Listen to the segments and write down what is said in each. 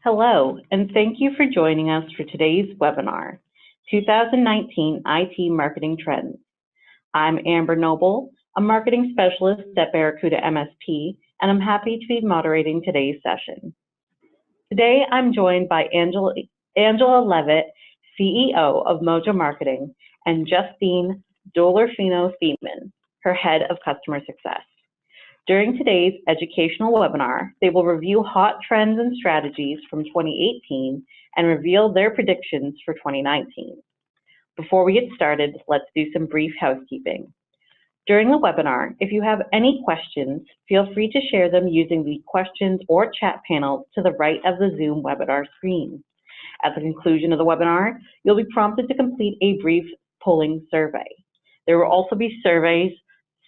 Hello, and thank you for joining us for today's webinar, 2019 IT Marketing Trends. I'm Amber Noble, a marketing specialist at Barracuda MSP, and I'm happy to be moderating today's session. Today, I'm joined by Angela Leavitt, CEO of Mojo Marketing, and Justine Dolorfino-Thieman, her head of customer success. During today's educational webinar, they will review hot trends and strategies from 2018 and reveal their predictions for 2019. Before we get started, let's do some brief housekeeping. During the webinar, if you have any questions, feel free to share them using the questions or chat panel to the right of the Zoom webinar screen. At the conclusion of the webinar, you'll be prompted to complete a brief polling survey. There will also be surveys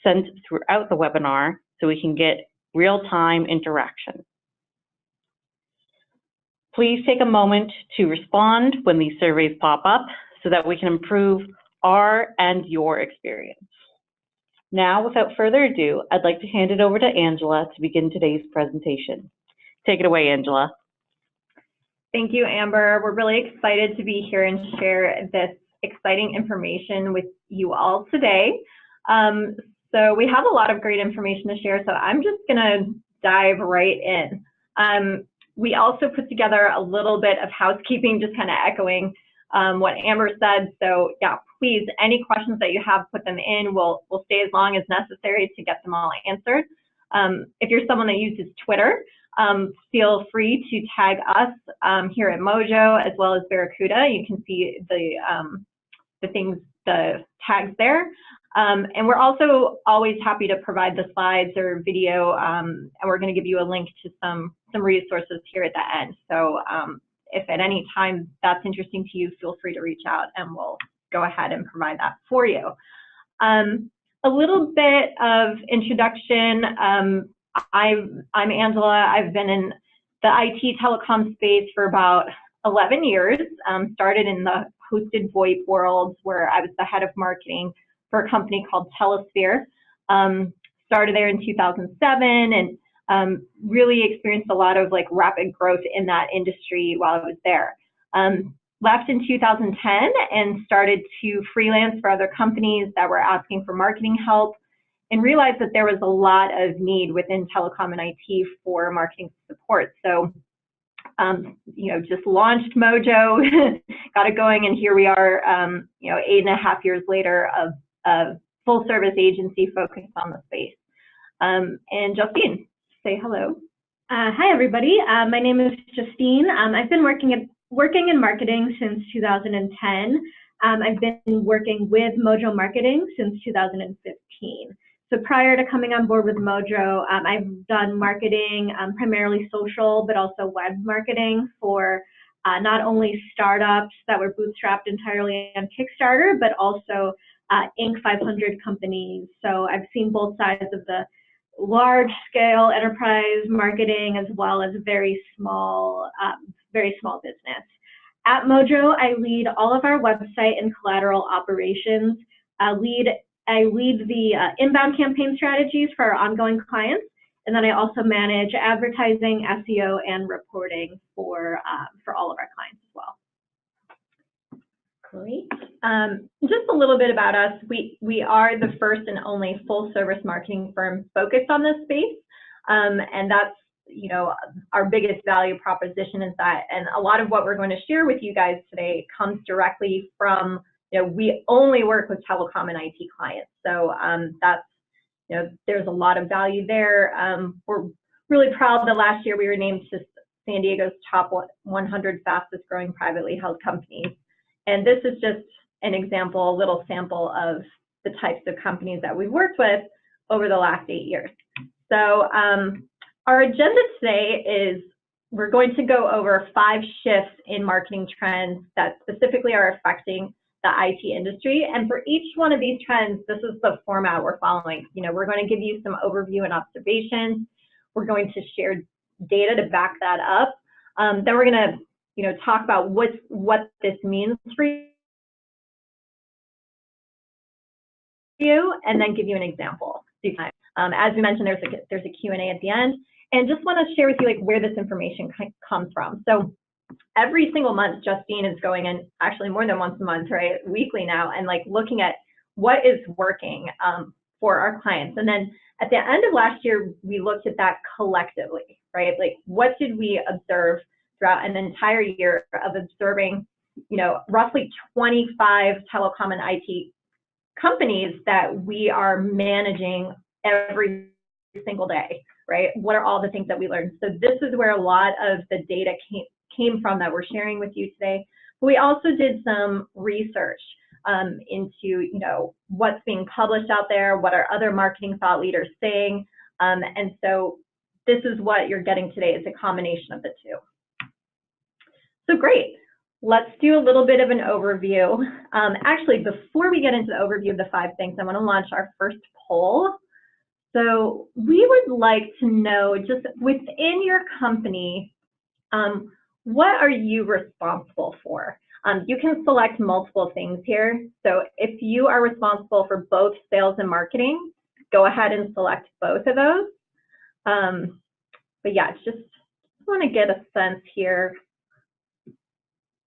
sent throughout the webinar so we can get real-time interaction. Please take a moment to respond when these surveys pop up so that we can improve our and your experience. Now, without further ado, I'd like to hand it over to Angela to begin today's presentation. Take it away, Angela. Thank you, Amber. We're really excited to be here and share this exciting information with you all today. So we have a lot of great information to share, so I'm just gonna dive right in. We also put together a little bit of housekeeping, just kind of echoing what Amber said. So yeah, please, any questions that you have, put them in. We'll stay as long as necessary to get them all answered. If you're someone that uses Twitter, feel free to tag us here at Mojo as well as Barracuda. You can see the tags there. And we're also always happy to provide the slides or video, and we're going to give you a link to some resources here at the end. So if at any time that's interesting to you, feel free to reach out and we'll go ahead and provide that for you. A little bit of introduction. I'm Angela. I've been in the IT telecom space for about 11 years. Started in the hosted VoIP world where I was the head of marketing for a company called Telesphere. Started there in 2007 and really experienced a lot of rapid growth in that industry while I was there. Left in 2010 and started to freelance for other companies that were asking for marketing help and realized that there was a lot of need within telecom and IT for marketing support. So just launched Mojo, got it going, and here we are, 8.5 years later of a full service agency focused on the space. And Justine, say hello. Hi, everybody. My name is Justine. I've been working in marketing since 2010. I've been working with Mojo Marketing since 2015. So prior to coming on board with Mojo, I've done marketing, primarily social, but also web marketing for not only startups that were bootstrapped entirely on Kickstarter, but also Inc. 500 companies. So I've seen both sides of the large scale enterprise marketing as well as very small business. At Mojo, I lead all of our website and collateral operations. I lead the inbound campaign strategies for our ongoing clients, and then I also manage advertising, SEO, and reporting for all of our clients as well. Great. Just a little bit about us. We are the first and only full service marketing firm focused on this space, and that's our biggest value proposition is that, and a lot of what we're going to share with you guys today comes directly from we only work with telecom and IT clients. So that's there's a lot of value there. We're really proud that last year we were named to San Diego's top 100 fastest growing privately held companies. And this is just an example, a little sample of the types of companies that we've worked with over the last 8 years. So our agenda today is we're going to go over 5 shifts in marketing trends that specifically are affecting the IT industry. And for each one of these trends, this is the format we're following. We're going to give you some overview and observations. We're going to share data to back that up. Then we're going to talk about what this means for you, and then give you an example. As we mentioned, there's a Q&A at the end. And just want to share with you like where this information comes from. So every single month, Justine is going in, actually more than once a month, right, weekly now, and like looking at what is working for our clients. And then at the end of last year, we looked at that collectively, right? Like what did we observe throughout an entire year of observing, you know, roughly 25 telecom and IT companies that we are managing every single day, right? What are all the things that we learned? So this is where a lot of the data came from that we're sharing with you today. But we also did some research into, you know, what's being published out there, what are other marketing thought leaders saying, and so this is what you're getting today is a combination of the two. So great. Let's do a little bit of an overview. Actually, before we get into the overview of the 5 things, I want to launch our first poll. So we would like to know, just within your company, what are you responsible for? You can select multiple things here. So if you are responsible for both sales and marketing, go ahead and select both of those. But yeah, just want to get a sense here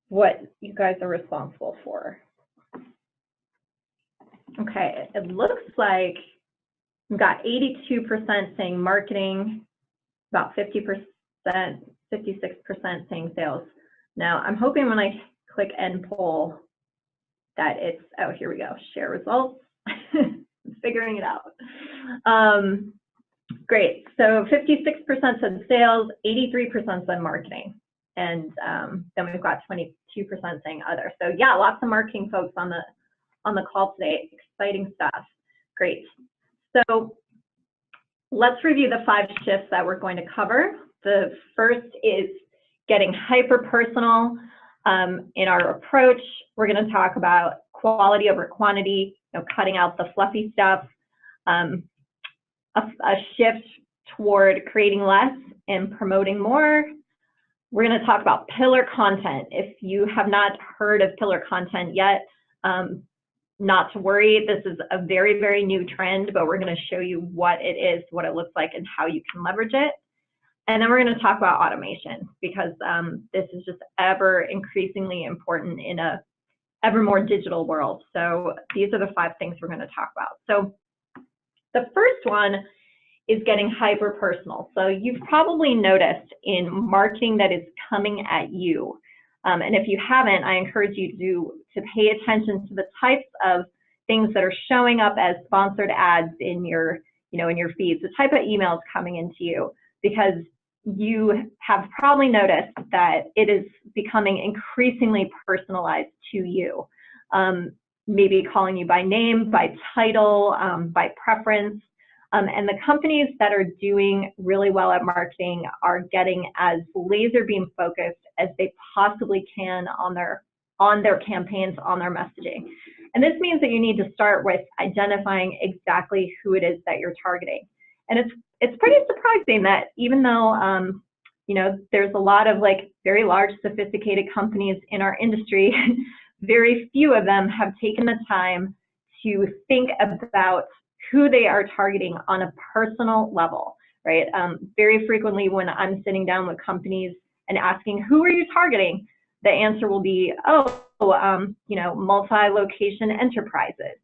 what you guys are responsible for. Okay, it looks like we've got 82% saying marketing, about 50%, 56% saying sales. Now, I'm hoping when I click end poll that it's, oh, here we go, share results. Figuring it out. Great, so 56% said sales, 83% said marketing. And then we've got 22% saying other. So yeah, lots of marketing folks on the call today. Exciting stuff. Great. So let's review the 5 shifts that we're going to cover. The first is getting hyper-personal in our approach. We're going to talk about quality over quantity, you know, cutting out the fluffy stuff, a shift toward creating less and promoting more. We're going to talk about pillar content. If you have not heard of pillar content yet, not to worry. This is a very, very new trend, but we're going to show you what it is, what it looks like, and how you can leverage it. And then we're going to talk about automation because this is just ever increasingly important in a ever more digital world. So these are the 5 things we're going to talk about. So the first one is getting hyper personal. So you've probably noticed in marketing that is coming at you. And if you haven't, I encourage you to pay attention to the types of things that are showing up as sponsored ads in your, you know, in your feeds, the type of emails coming into you, because you have probably noticed that it is becoming increasingly personalized to you. Maybe calling you by name, by title, by preference. And the companies that are doing really well at marketing are getting as laser beam focused as they possibly can on their campaigns, on their messaging. And this means that you need to start with identifying exactly who it is that you're targeting. And it's pretty surprising that even though you know, there's a lot of like very large, sophisticated companies in our industry, very few of them have taken the time to think about who they are targeting on a personal level, right? Very frequently when I'm sitting down with companies and asking, who are you targeting? The answer will be, you know, multi-location enterprises.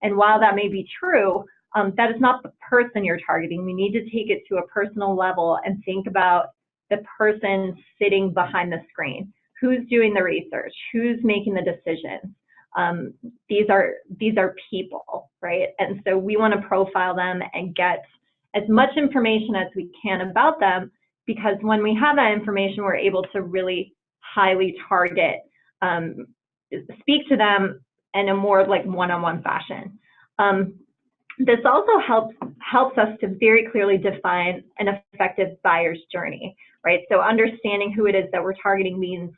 And while that may be true, that is not the person you're targeting. We need to take it to a personal level and think about the person sitting behind the screen. Who's doing the research? Who's making the decisions? These are people, right? And so we want to profile them and get as much information as we can about them, because when we have that information, we're able to really highly target, speak to them in a more like one-on-one fashion. This also helps us to very clearly define an effective buyer's journey, right? So understanding who it is that we're targeting means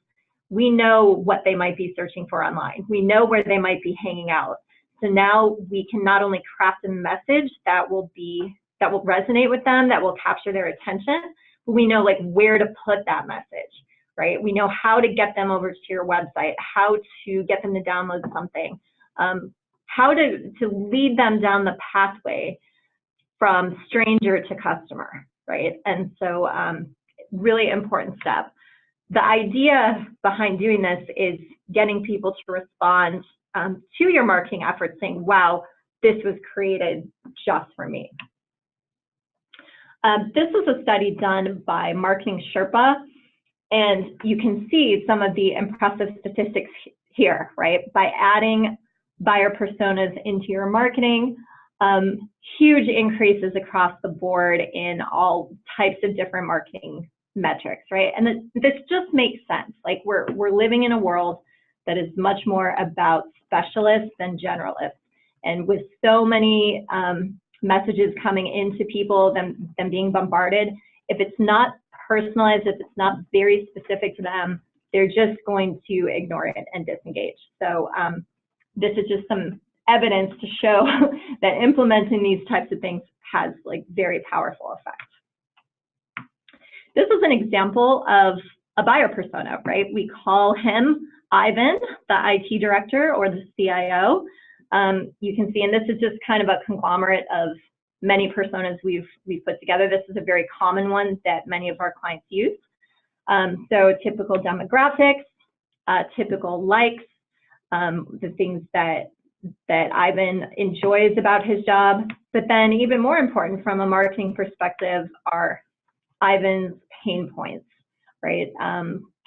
we know what they might be searching for online. We know where they might be hanging out. So now we can not only craft a message that will resonate with them, that will capture their attention, but we know like where to put that message, right? We know how to get them over to your website, how to get them to download something, how to lead them down the pathway from stranger to customer, right? And so really important step. The idea behind doing this is getting people to respond to your marketing efforts saying, wow, this was created just for me. This was a study done by MarketingSherpa, and you can see some of the impressive statistics here, right? By adding buyer personas into your marketing, huge increases across the board in all types of different marketing metrics, right? And this just makes sense. Like we're living in a world that is much more about specialists than generalists. And with so many messages coming into people, them being bombarded, if it's not personalized, if it's not very specific to them, they're just going to ignore it and disengage. So this is just some evidence to show that implementing these types of things has like very powerful effects. This is an example of a buyer persona, right? We call him Ivan, the IT director or the CIO. You can see, and this is just kind of a conglomerate of many personas we've put together. This is a very common one that many of our clients use. So typical demographics, typical likes, the things that Ivan enjoys about his job, but then even more important from a marketing perspective are Ivan's pain points, right?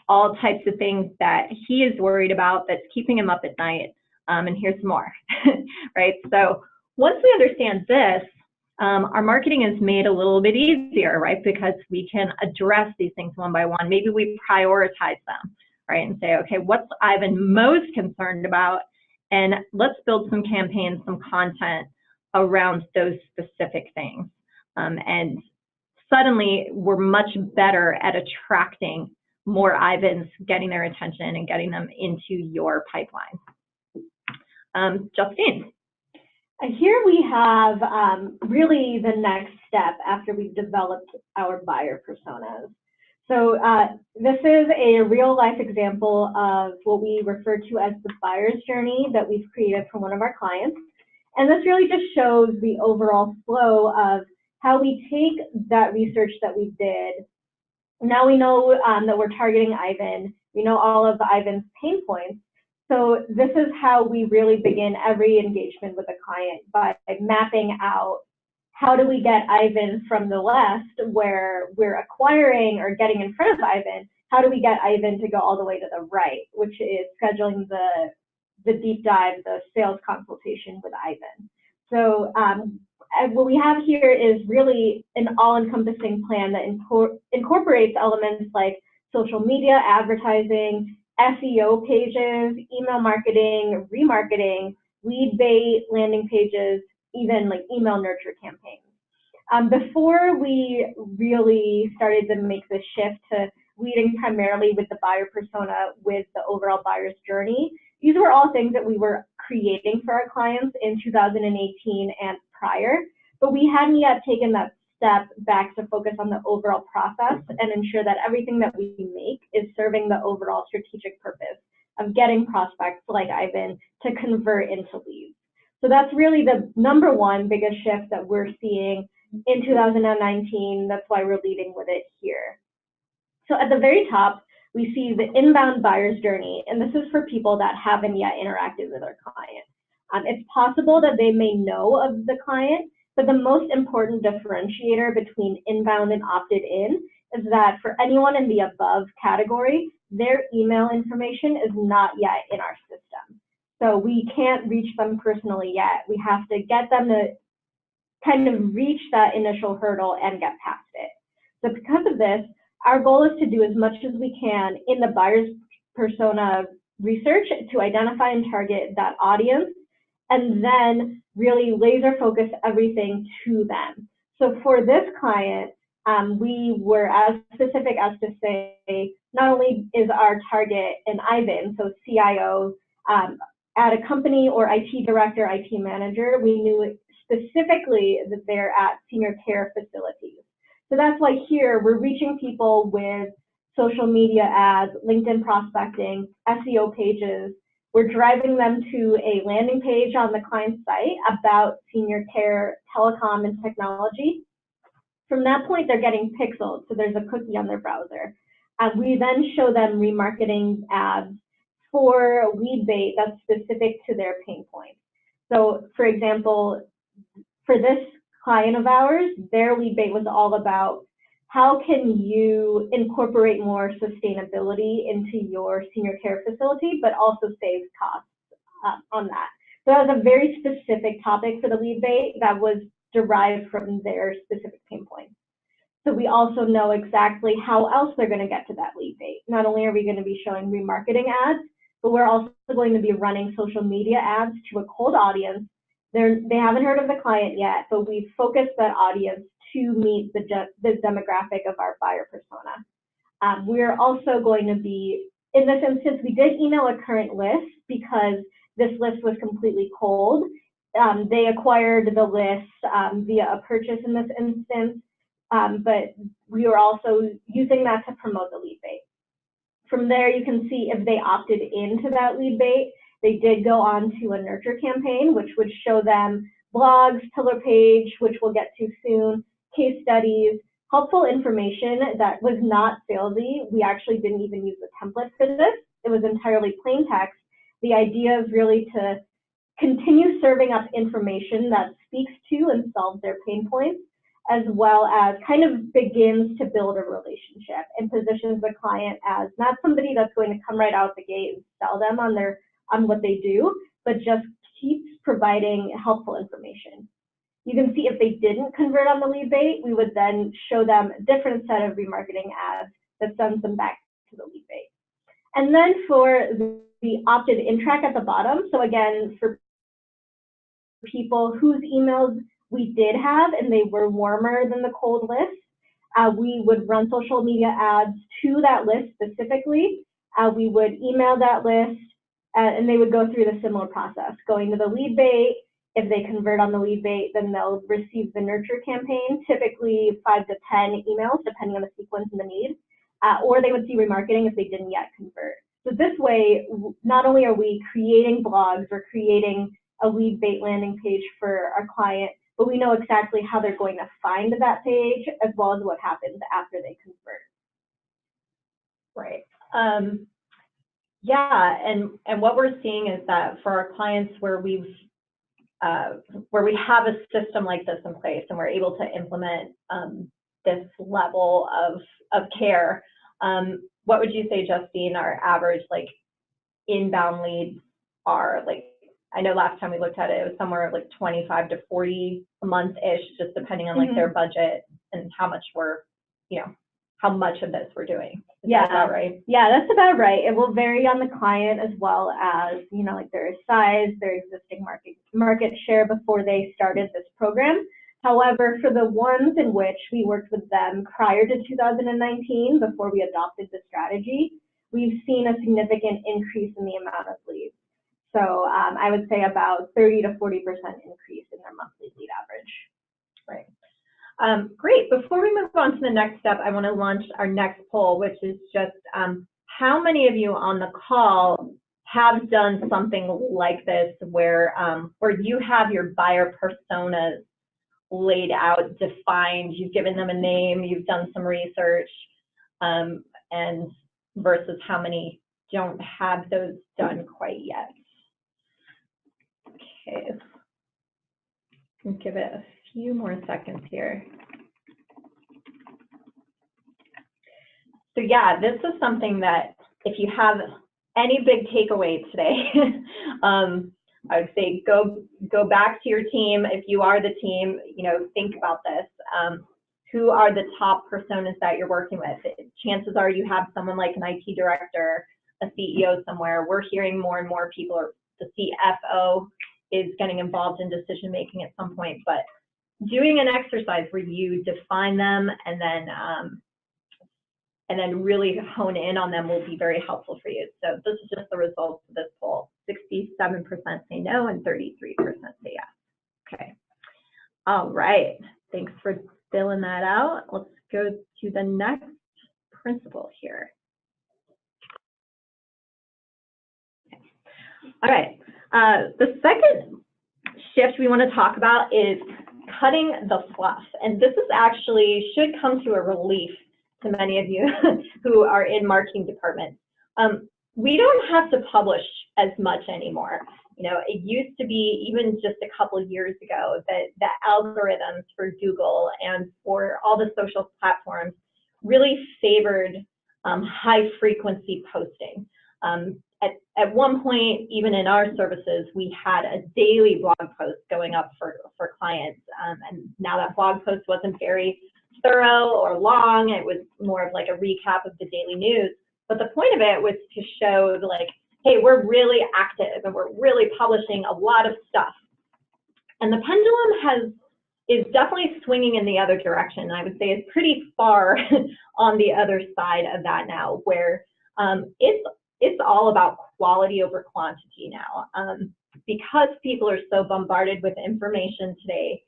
All types of things that he is worried about that's keeping him up at night, and here's more, right? So once we understand this, our marketing is made a little bit easier, right? Because we can address these things one by one. Maybe we prioritize them, right? And say, okay, what's Ivan most concerned about? And let's build some campaigns, some content around those specific things. And suddenly we're much better at attracting more Ivans, getting their attention and getting them into your pipeline. Justine. Here we have really the next step after we've developed our buyer personas. So this is a real life example of what we refer to as the buyer's journey that we've created for one of our clients. And this really just shows the overall flow of how we take that research that we did. Now we know that we're targeting Ivan. We know all of Ivan's pain points. So this is how we really begin every engagement with a client, by mapping out how do we get Ivan from the left, where we're acquiring or getting in front of Ivan, how do we get Ivan to go all the way to the right, which is scheduling the deep dive, the sales consultation with Ivan. So what we have here is really an all-encompassing plan that incorporates elements like social media, advertising, SEO pages, email marketing, remarketing, lead bait, landing pages, even like email nurture campaigns. Before we really started to make the shift to leading primarily with the buyer persona with the overall buyer's journey, these were all things that we were creating for our clients in 2018 and prior, but we hadn't yet taken that step back to focus on the overall process and ensure that everything that we make is serving the overall strategic purpose of getting prospects like Ivan to convert into leads. So that's really the number one biggest shift that we're seeing in 2019. That's why we're leading with it here. So at the very top, we see the inbound buyer's journey, and this is for people that haven't yet interacted with our client. It's possible that they may know of the client, but the most important differentiator between inbound and opted in is that for anyone in the above category, their email information is not yet in our system. So we can't reach them personally yet. We have to get them to kind of reach that initial hurdle and get past it. So because of this, our goal is to do as much as we can in the buyer's persona research to identify and target that audience, and then really laser focus everything to them. So for this client, we were as specific as to say, not only is our target an Ivan, so CIO, at a company or IT director, IT manager, we knew specifically that they're at senior care facilities. So that's why here we're reaching people with social media ads, LinkedIn prospecting, SEO pages. We're driving them to a landing page on the client's site about senior care, telecom, and technology. From that point, they're getting pixeled, so there's a cookie on their browser. We then show them remarketing ads for lead bait that's specific to their pain points. So, for example, for this client of ours, their lead bait was all about how can you incorporate more sustainability into your senior care facility, but also save costs on that. So that was a very specific topic for the lead bait that was derived from their specific pain points. So we also know exactly how else they're going to get to that lead bait. Not only are we going to be showing remarketing ads, but we're also going to be running social media ads to a cold audience. They haven't heard of the client yet, but we've focused that audience to meet the demographic of our buyer persona. We're also going to be, in this instance, we did email a current list because this list was completely cold. They acquired the list via a purchase in this instance, but we were also using that to promote the lead bait. From there, you can see if they opted into that lead bait, they did go on to a nurture campaign, which would show them blogs, pillar page, which we'll get to soon, case studies, helpful information that was not salesy. We actually didn't even use a template for this. It was entirely plain text. The idea is really to continue serving up information that speaks to and solves their pain points, as well as kind of begins to build a relationship and positions the client as not somebody that's going to come right out the gate and sell them on what they do, but just keeps providing helpful information. You can see if they didn't convert on the lead bait, we would then show them a different set of remarketing ads that sends them back to the lead bait. And then for the opted in track at the bottom, so again, for people whose emails we did have and they were warmer than the cold list, we would run social media ads to that list specifically. We would email that list and they would go through the similar process, going to the lead bait. If they convert on the lead bait, then they'll receive the nurture campaign, typically 5 to 10 emails, depending on the sequence and the need, or they would see remarketing if they didn't yet convert. So this way, not only are we creating blogs or creating a lead bait landing page for our client, but we know exactly how they're going to find that page as well as what happens after they convert. Right. Yeah, and what we're seeing is that for our clients where we have a system like this in place and we're able to implement this level of care, what would you say, Justine, our average like inbound leads are? Like, I know last time we looked at it, it was somewhere like 25 to 40 a month-ish, just depending on like their budget and how much how much of this we're doing. Is that about right? Yeah, that's about right. It will vary on the client as well as, like their size, their existing market share before they started this program. However, for the ones in which we worked with them prior to 2019, before we adopted the strategy, we've seen a significant increase in the amount of leads. So I would say about 30 to 40% increase in their monthly lead average. Right. Great. Before we move on to the next step, I want to launch our next poll, which is just how many of you on the call have done something like this where you have your buyer personas laid out, defined, you've given them a name, you've done some research, and versus how many don't have those done quite yet. Okay, I'll give it a few more seconds here. So yeah, this is something that if you have any big takeaway today, I would say go back to your team. If you are the team, think about this. Who are the top personas that you're working with? Chances are you have someone like an IT director, a CEO somewhere. We're hearing more and more people, or the CFO is getting involved in decision making at some point, but doing an exercise where you define them and then really hone in on them will be very helpful for you. So this is just the results of this poll. 67% say no and 33% say yes. Okay. All right. Thanks for filling that out. Let's go to the next principle here. Okay. All right. The second shift we want to talk about is cutting the fluff. And this is actually, should come to a relief to many of you who are in marketing departments. We don't have to publish as much anymore. You know, it used to be, even just a couple of years ago, that the algorithms for Google and for all the social platforms really favored high frequency posting. At one point, even in our services, we had a daily blog post going up for clients. And now that blog post wasn't very thorough or long. It was more of like a recap of the daily news. But the point of it was to show, like, hey, we're really active and we're really publishing a lot of stuff. And the pendulum is definitely swinging in the other direction. I would say it's pretty far on the other side of that now, where it's all about quality over quantity now. Because people are so bombarded with information today,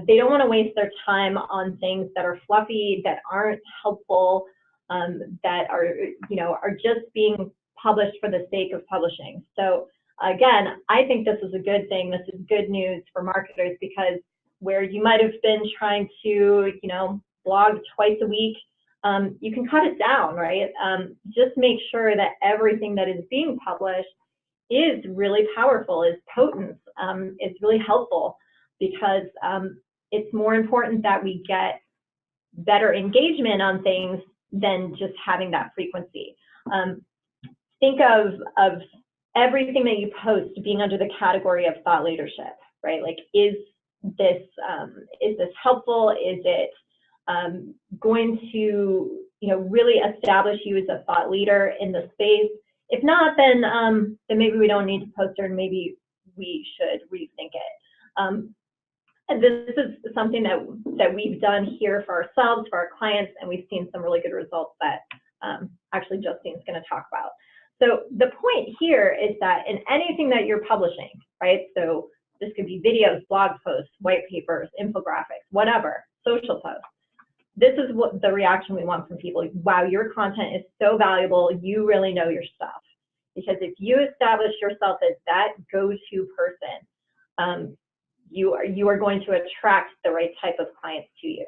they don't want to waste their time on things that are fluffy, that aren't helpful, that are, you know, are just being published for the sake of publishing. So again, I think this is a good thing. This is good news for marketers, because where you might have been trying to, you know, blog twice a week, you can cut it down, right? Just make sure that everything that is being published is really powerful, is potent, is really helpful, because it's more important that we get better engagement on things than just having that frequency. Think of everything that you post being under the category of thought leadership, right? Like, is this helpful? Is it going to, you know, really establish you as a thought leader in the space? If not, then maybe we don't need to post it, and maybe we should rethink it. And this is something that we've done here for ourselves, for our clients, and we've seen some really good results that actually Justine's going to talk about. So the point here is that in anything that you're publishing, right? So this could be videos, blog posts, white papers, infographics, whatever, social posts. This is what the reaction we want from people. Wow, your content is so valuable. You really know your stuff. Because if you establish yourself as that go-to person, you are going to attract the right type of clients to you.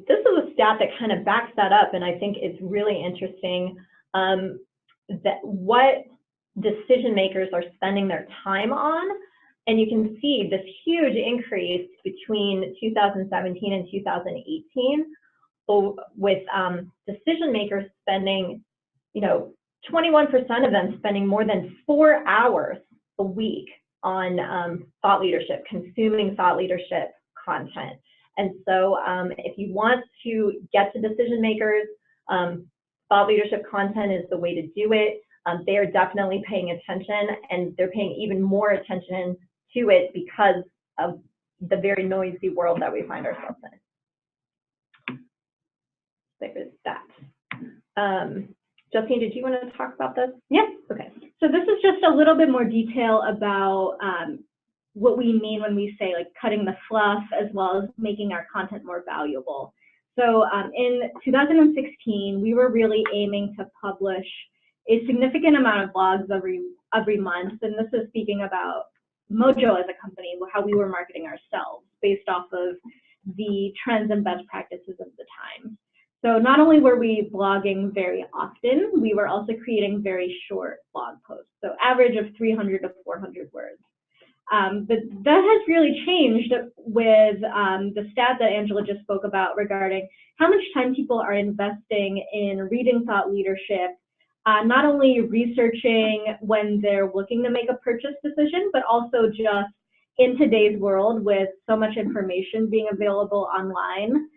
This is a stat that kind of backs that up, and I think it's really interesting that what decision makers are spending their time on. And you can see this huge increase between 2017 and 2018 with decision makers spending, you know, 21% of them spending more than 4 hours a week on thought leadership, consuming thought leadership content. And so if you want to get to decision makers, thought leadership content is the way to do it. They are definitely paying attention, and they're paying even more attention to it because of the very noisy world that we find ourselves in. There's that. Justine, did you want to talk about this? Yes. Okay. So this is just a little bit more detail about what we mean when we say, like, cutting the fluff, as well as making our content more valuable. So in 2016, we were really aiming to publish a significant amount of blogs every month, and this is speaking about Mojo as a company, how we were marketing ourselves based off of the trends and best practices of the time. So not only were we blogging very often, we were also creating very short blog posts, so average of 300 to 400 words. But that has really changed with the stat that Angela just spoke about regarding how much time people are investing in reading thought leadership, not only researching when they're looking to make a purchase decision, but also just in today's world with so much information being available online.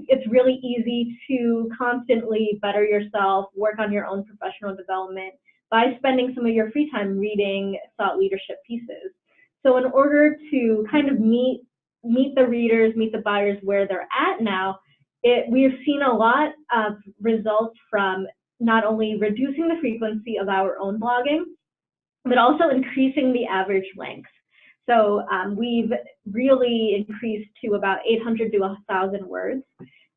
It's really easy to constantly better yourself, work on your own professional development by spending some of your free time reading thought leadership pieces. So in order to kind of meet the readers, meet the buyers where they're at now, we've seen a lot of results from not only reducing the frequency of our own blogging, but also increasing the average length. So we've really increased to about 800 to 1,000 words.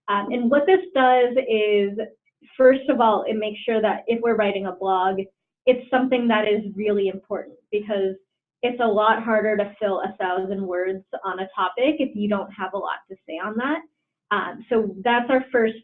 And what this does is, first of all, it makes sure that if we're writing a blog, it's something that is really important, because it's a lot harder to fill 1,000 words on a topic if you don't have a lot to say on that. So that's our first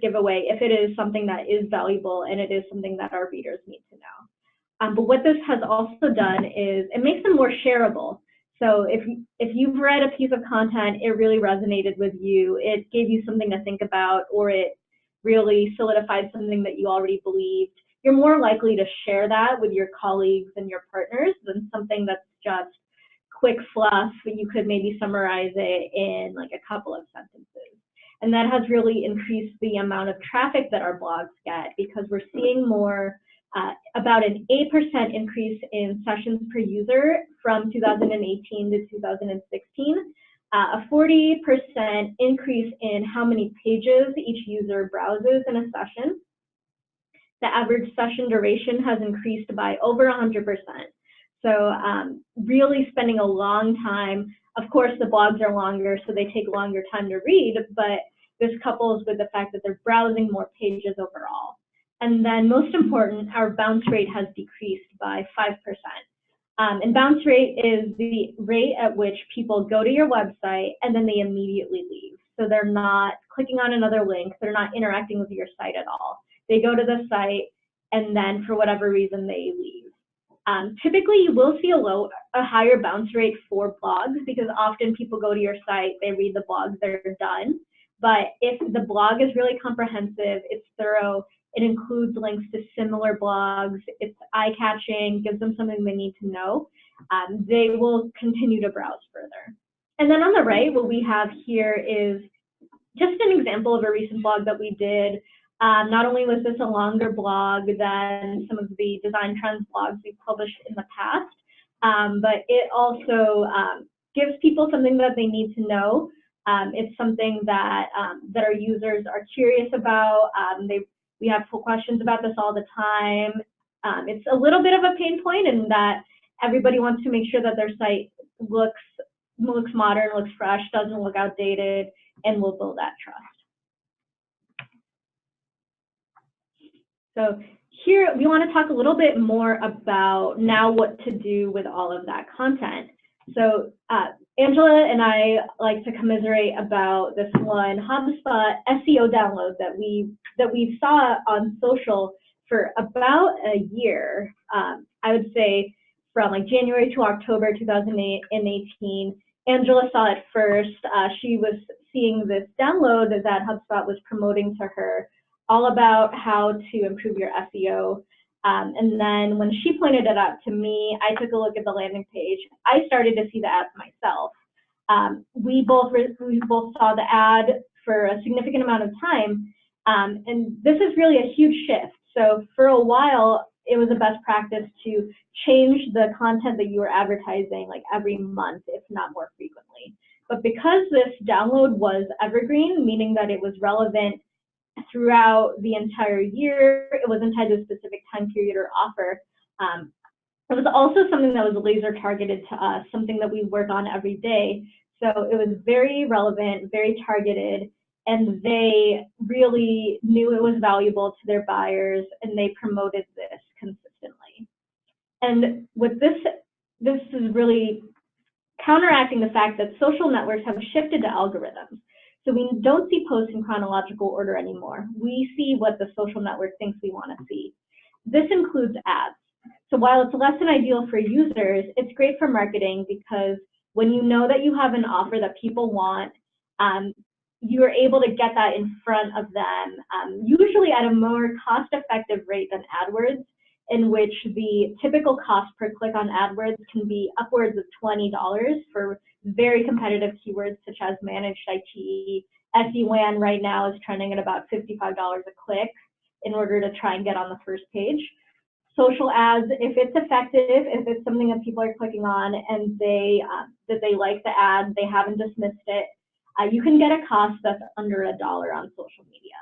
giveaway, if it is something that is valuable and it is something that our readers need to know. But what this has also done is it makes them more shareable. So if you've read a piece of content, it really resonated with you, it gave you something to think about, or it really solidified something that you already believed, you're more likely to share that with your colleagues and your partners than something that's just quick fluff, but you could maybe summarize it in like a couple of sentences. And that has really increased the amount of traffic that our blogs get, because we're seeing more, about an 8% increase in sessions per user from 2018 to 2016, a 40% increase in how many pages each user browses in a session. The average session duration has increased by over 100%. So really spending a long time. Of course, the blogs are longer, so they take longer time to read, but this couples with the fact that they're browsing more pages overall. And then most important, our bounce rate has decreased by 5%. And bounce rate is the rate at which people go to your website and then they immediately leave. So they're not clicking on another link, they're not interacting with your site at all. They go to the site and then for whatever reason they leave. Typically you will see a higher bounce rate for blogs, because often people go to your site, they read the blog, they're done. But if the blog is really comprehensive, it's thorough, it includes links to similar blogs, it's eye-catching, gives them something they need to know, they will continue to browse further. And then on the right, what we have here is just an example of a recent blog that we did. Not only was this a longer blog than some of the design trends blogs we've published in the past, but it also gives people something that they need to know. It's something that our users are curious about. We have questions about this all the time. It's a little bit of a pain point in that everybody wants to make sure that their site looks modern, looks fresh, doesn't look outdated, and will build that trust. So here we want to talk a little bit more about now what to do with all of that content. So Angela and I like to commiserate about this one HubSpot SEO download that we saw on social for about a year. I would say from like January to October 2018. Angela saw it first. She was seeing this download that HubSpot was promoting to her, all about how to improve your SEO. And then when she pointed it out to me, I took a look at the landing page. I started to see the ads myself. We both saw the ad for a significant amount of time. And this is really a huge shift. So for a while, it was a best practice to change the content that you were advertising like every month, if not more frequently. But because this download was evergreen, meaning that it was relevant throughout the entire year, it wasn't tied to a specific time period or offer. It was also something that was laser targeted to us, something that we work on every day. So it was very relevant, very targeted, and they really knew it was valuable to their buyers, and they promoted this consistently. And with this is really counteracting the fact that social networks have shifted to algorithms. So we don't see posts in chronological order anymore. We see what the social network thinks we want to see. This includes ads. So while it's less than ideal for users, it's great for marketing, because when you know that you have an offer that people want, you are able to get that in front of them, usually at a more cost-effective rate than AdWords, in which the typical cost per click on AdWords can be upwards of $20 for very competitive keywords such as managed IT. SD-WAN right now is trending at about $55 a click in order to try and get on the first page. Social ads, if it's effective, if it's something that people are clicking on and that they like the ad, they haven't dismissed it, you can get a cost that's under $1 on social media.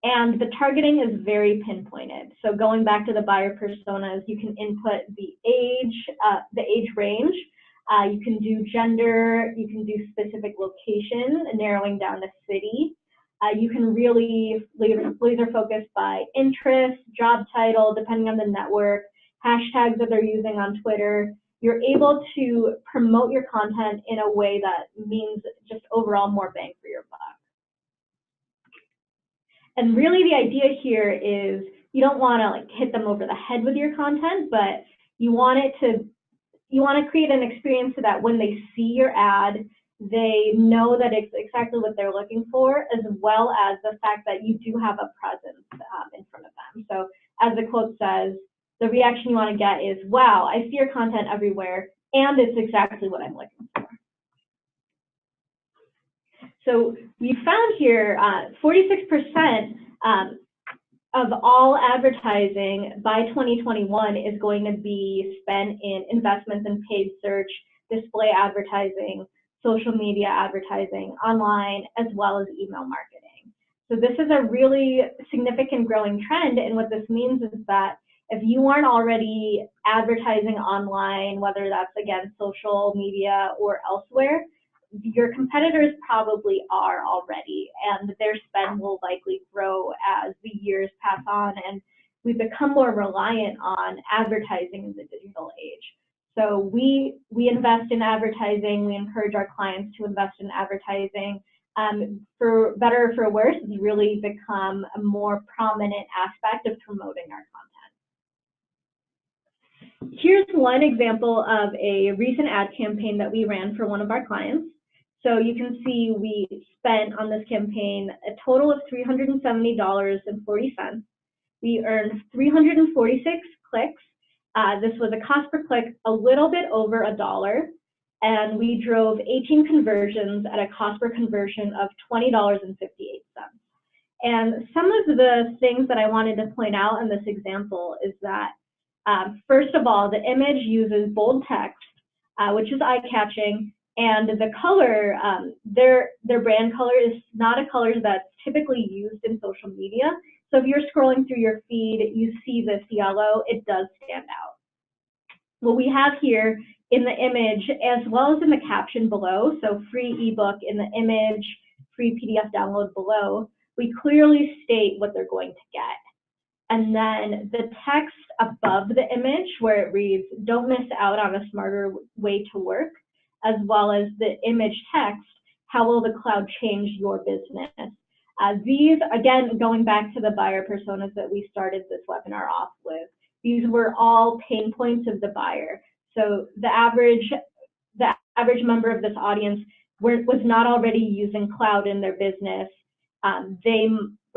And the targeting is very pinpointed. So going back to the buyer personas, you can input the age range. You can do gender, you can do specific location, narrowing down the city. You can really laser focus by interest, job title, depending on the network, hashtags that they're using on Twitter. You're able to promote your content in a way that means just overall more bang for your buck. And really the idea here is you don't want to like hit them over the head with your content, but you want to create an experience so that when they see your ad, they know that it's exactly what they're looking for, as well as the fact that you do have a presence in front of them. So as the quote says, the reaction you want to get is, wow, I see your content everywhere, and it's exactly what I'm looking for. So we found here 46% of all advertising by 2021 is going to be spent in investments in paid search, display advertising, social media advertising, online, as well as email marketing. So this is a really significant growing trend, and what this means is that if you aren't already advertising online, whether that's, again, social media or elsewhere, your competitors probably are already, and their spend will likely grow as the years pass on, and we become more reliant on advertising in the digital age. So we invest in advertising. We encourage our clients to invest in advertising. For better or for worse, it's really become a more prominent aspect of promoting our content. Here's one example of a recent ad campaign that we ran for one of our clients. So you can see we spent on this campaign a total of $370.40. We earned 346 clicks. This was a cost per click a little bit over $1, and we drove 18 conversions at a cost per conversion of $20.58. And some of the things that I wanted to point out in this example is that, first of all, the image uses bold text, which is eye-catching, and the color, their brand color is not a color that's typically used in social media. So if you're scrolling through your feed, you see this yellow, it does stand out. What we have here in the image, as well as in the caption below, so free ebook in the image, free PDF download below, we clearly state what they're going to get. And then the text above the image where it reads, "Don't miss out on a smarter way to work," as well as the image text, "How will the cloud change your business?" These, again, going back to the buyer personas that we started this webinar off with, these were all pain points of the buyer. So the average member of this audience was not already using cloud in their business. They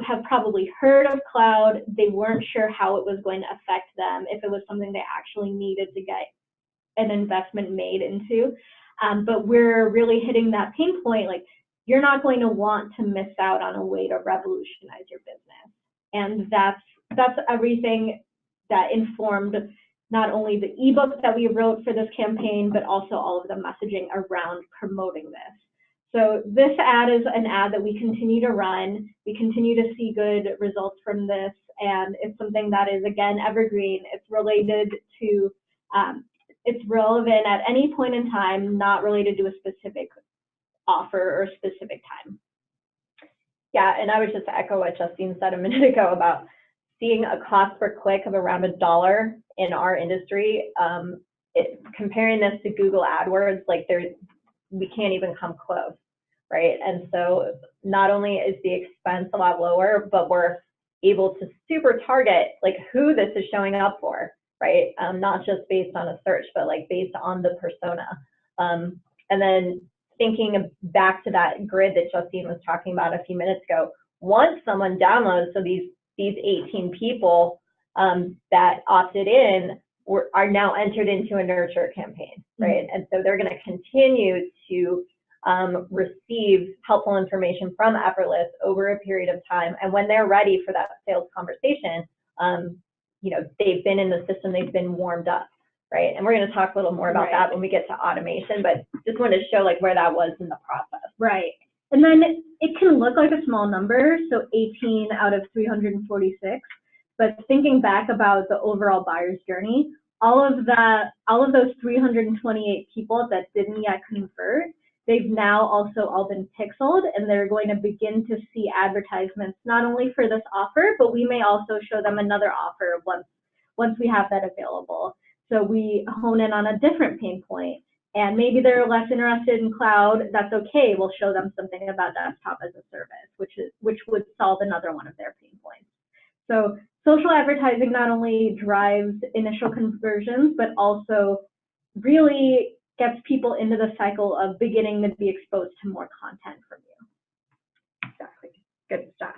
have probably heard of cloud. They weren't sure how it was going to affect them, if it was something they actually needed to get an investment made into. But we're really hitting that pain point, like, you're not going to want to miss out on a way to revolutionize your business. And that's everything that informed not only the ebook that we wrote for this campaign, but also all of the messaging around promoting this. So this ad is an ad that we continue to run. We continue to see good results from this, and it's something that is, again, evergreen. It's related to, it's relevant at any point in time, not related to a specific offer or a specific time. Yeah, and I would just echo what Justine said a minute ago about seeing a cost per click of around $1 in our industry. Comparing this to Google AdWords, like we can't even come close, right? And so not only is the expense a lot lower, but we're able to super target like who this is showing up for, right? Not just based on a search, but like based on the persona. And then thinking back to that grid that Justine was talking about a few minutes ago, once someone downloads, so these 18 people that opted in are now entered into a nurture campaign, right? And so they're going to continue to receive helpful information from Effortless over a period of time. And when they're ready for that sales conversation, you know, they've been in the system, they've been warmed up, right? And we're going to talk a little more about that when we get to automation, but just wanted to show like where that was in the process. Right. And then it can look like a small number, so 18 out of 346, but thinking back about the overall buyer's journey, all of those 328 people that didn't yet convert, they've now also all been pixeled, and they're going to begin to see advertisements not only for this offer, but we may also show them another offer once we have that available. So we hone in on a different pain point, and maybe they're less interested in cloud. That's okay. We'll show them something about desktop as a service, which would solve another one of their pain points. So social advertising not only drives initial conversions, but also really gets people into the cycle of beginning to be exposed to more content from you. Exactly. Good stuff.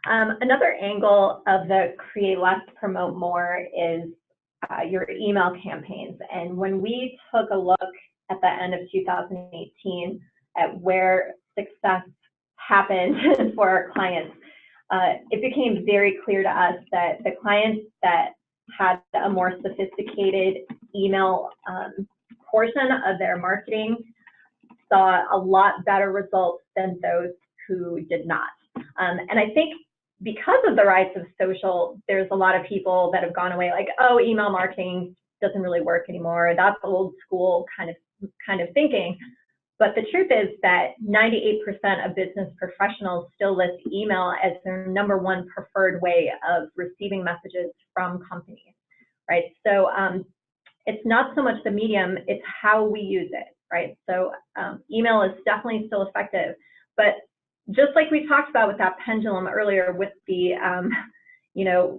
Another angle of the create less, promote more is your email campaigns. And when we took a look at the end of 2018 at where success happened for our clients, it became very clear to us that the clients that had a more sophisticated email portion of their marketing saw a lot better results than those who did not. And I think because of the rise of social, there's a lot of people that have gone away like, oh, email marketing doesn't really work anymore. That's old school kind of thinking. But the truth is that 98% of business professionals still list email as their #1 preferred way of receiving messages from companies, right? So it's not so much the medium, it's how we use it, right? So email is definitely still effective, but just like we talked about with that pendulum earlier with the,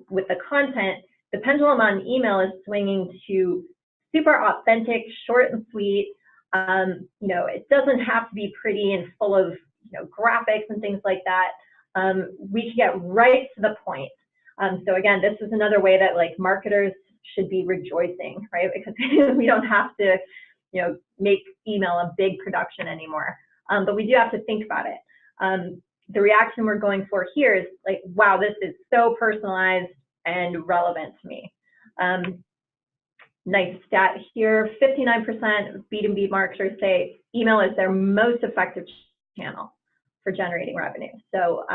with the content, the pendulum on email is swinging to super authentic, short and sweet. It doesn't have to be pretty and full of, graphics and things like that. We can get right to the point. So again, this is another way that like marketers should be rejoicing, right? Because we don't have to, make email a big production anymore. But we do have to think about it. The reaction we're going for here is like, wow, this is so personalized and relevant to me. Nice stat here, 59% of B2B marketers say email is their most effective channel for generating revenue. So,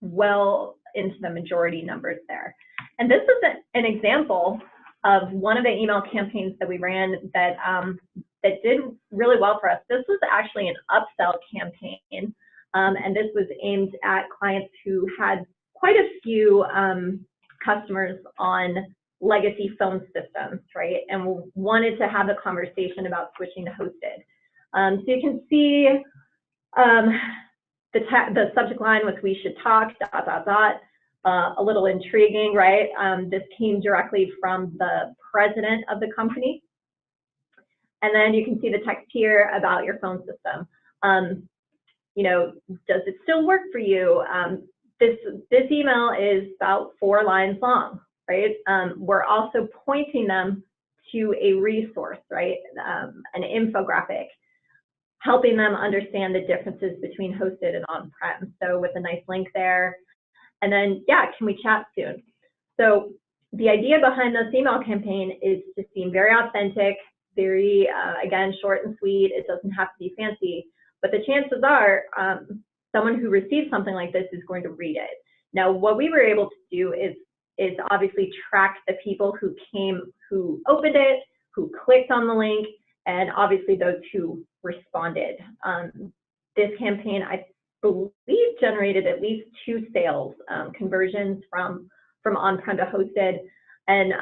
well into the majority numbers there. And this is an example of one of the email campaigns that we ran that, that did really well for us. This was actually an upsell campaign, and this was aimed at clients who had quite a few customers on legacy phone systems, right? And wanted to have a conversation about switching to hosted. So you can see the subject line was "We should talk." ... a little intriguing, right? This came directly from the president of the company. And then you can see the text here about your phone system. Does it still work for you? This email is about 4 lines long, right? We're also pointing them to a resource, right? An infographic, helping them understand the differences between hosted and on-prem. So with a nice link there. And then, yeah, can we chat soon? So the idea behind this email campaign is to seem very authentic, very, again, short and sweet. It doesn't have to be fancy, but the chances are someone who receives something like this is going to read it. Now, what we were able to do is obviously track the people who opened it, who clicked on the link, and obviously those who responded. This campaign, I believe, generated at least 2 sales conversions from on-prem to hosted. And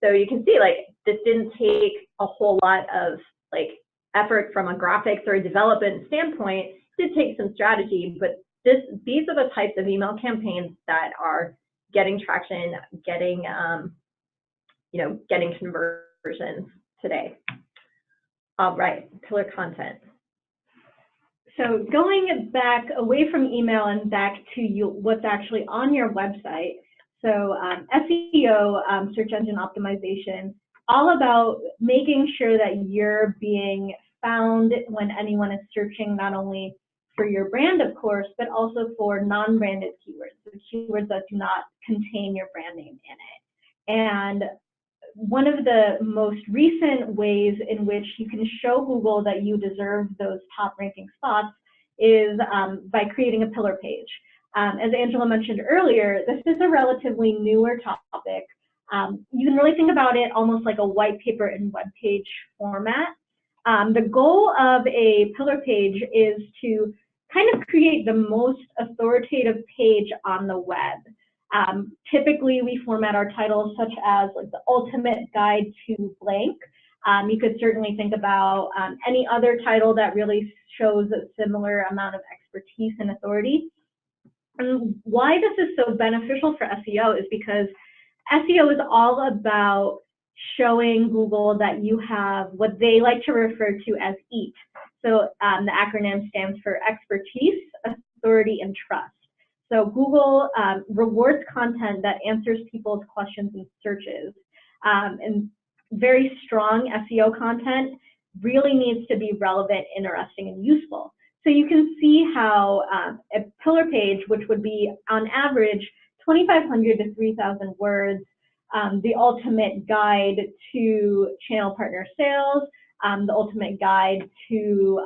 so you can see, like, this didn't take a whole lot of like effort from a graphics or a development standpoint. It did take some strategy, but these are the types of email campaigns that are getting traction, getting getting conversions today. All right, pillar content. So going back away from email and back to what's actually on your website. So SEO, search engine optimization, all about making sure that you're being found when anyone is searching, not only for your brand, of course, but also for non-branded keywords, the keywords that do not contain your brand name in it. And one of the most recent ways in which you can show Google that you deserve those top ranking spots is by creating a pillar page. As Angela mentioned earlier, this is a relatively newer topic. You can really think about it almost like a white paper and web page format. The goal of a pillar page is to kind of create the most authoritative page on the web. Typically, we format our titles such as like the ultimate guide to blank. You could certainly think about any other title that really shows a similar amount of expertise and authority. And why this is so beneficial for SEO is because SEO is all about showing Google that you have what they like to refer to as EAT. So the acronym stands for expertise, authority, and trust. So Google rewards content that answers people's questions and searches. And very strong SEO content really needs to be relevant, interesting, and useful. So you can see how a pillar page, which would be on average 2,500 to 3,000 words, the ultimate guide to channel partner sales, the ultimate guide to